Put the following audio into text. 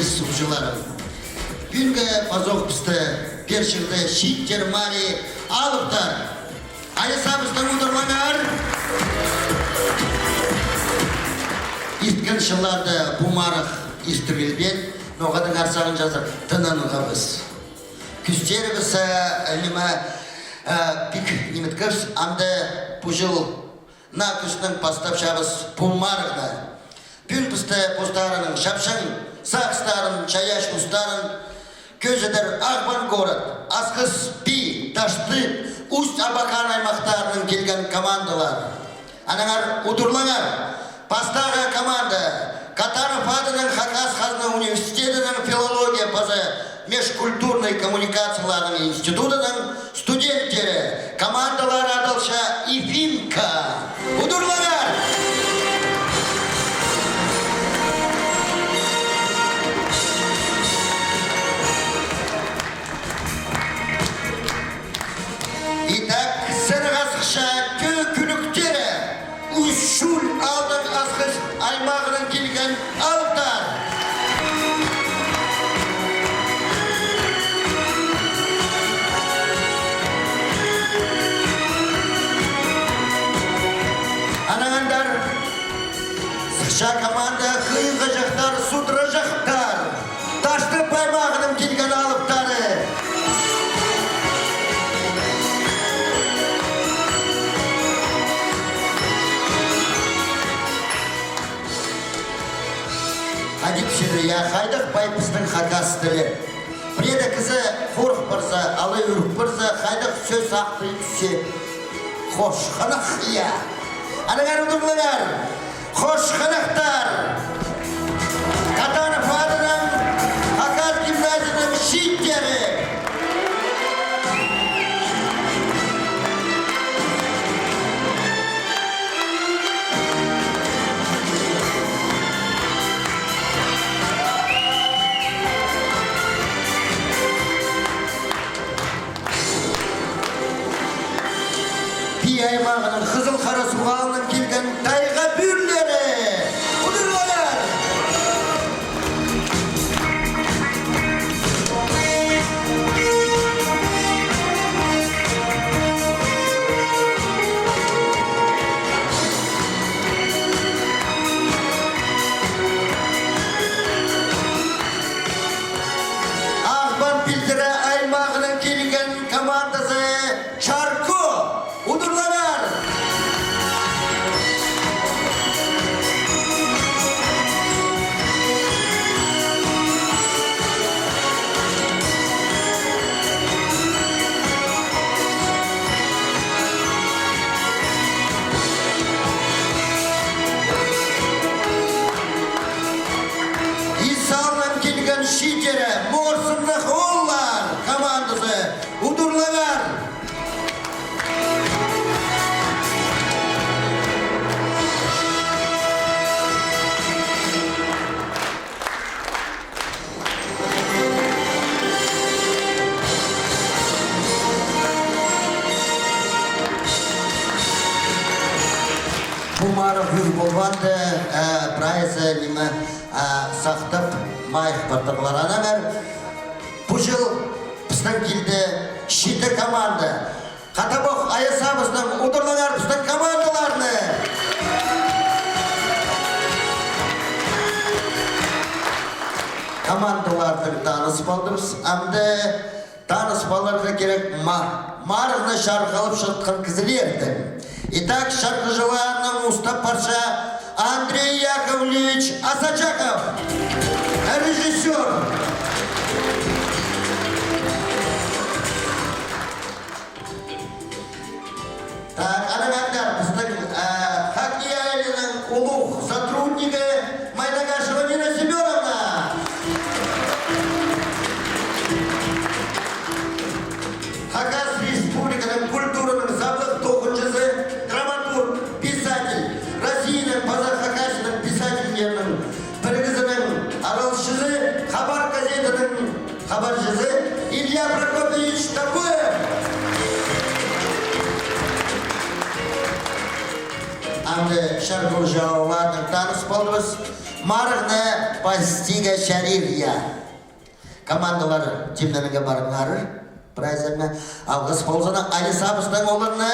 sunucularım. Günge bazokpiste perşirde şiit Germani alıptar. Ayasabızdan udurmanar. İstken şıllarda bu marıq istirilben, noğadın arsağın жазып tınanығабыз. Küsтеріміз пик неметкіш, амды bu жыл на күшінің поставшабыз бұл марығда. Пүн пісті пұстарының шапшын, сақстарын, чаяш ұстарын, көзідір Ағбан город, Асқыз, Би, Ташты, Усть-Абақан аймақтарының келген командалар. Анаңар ұдырлаңар, пастағы команда, Катаров адының Хакас Қазны университетінің филология пазы межкультурной коммуникацияларының институтының студенттері, командалар адылша Ифимка. Ұдырлаңар! Итак, сырғасықша күліктері Ушул алдың асқыз аймағының келген алыптар. Анағандар, сықша команда қиынғы жақтар, судыры жақтар, Ташты аймағының келген алыптары. Адипшері, я қайдық байпыстың хакастыры. Преда кізі қорық бірзі, алы үрік бірзі, қайдық сөз ақты үтсе. Хош қынық, я. Анығар ұдырлығар, хош қынықтар. Катанов адының Хакас гимназияның шиттері. Аймағының қызыл қара суғалының келген тайға бүрлері. Ұдырлалар! Ағбан пілдері аймағының келген командасы Чарко. Ұдырлалар! Исалынан келген шитері, Морсындық олар командасы. Ұдырлалар! Марық үр болғанды прайсы неме сақтып майық бартығылар анағар. Бұл жыл біздің келді шеті команда. Қатабық аясабыздың ұдырланар біздің командаларыны. Командалардың таныс балдымыз. Әмді таныс баларға керек марығына шарқалып шыққан кізілерді. Итак, шарқыжыларының ұста парша Андрей Яковлевич Асачаков, режиссер. Так, анағандар, біздің хоккей айылының ұлық сотруднигі Майдагашева Нина Семеновна. Хакас республиканың культурының саблық тоқыншысы, драматург, писатель, Россияның Пазар Хакасының писательдерінің біргізінің аралшысы, хабар газетінің хабаршысы Илья Прокопьевич Такуев. Әмді шарқыл жауылардың таныс болдыңыз. Марығны Бастига Шарифия. Командалары жемненге барыңарыр. Прайзерне алғыс болсана Алисабыстың олырны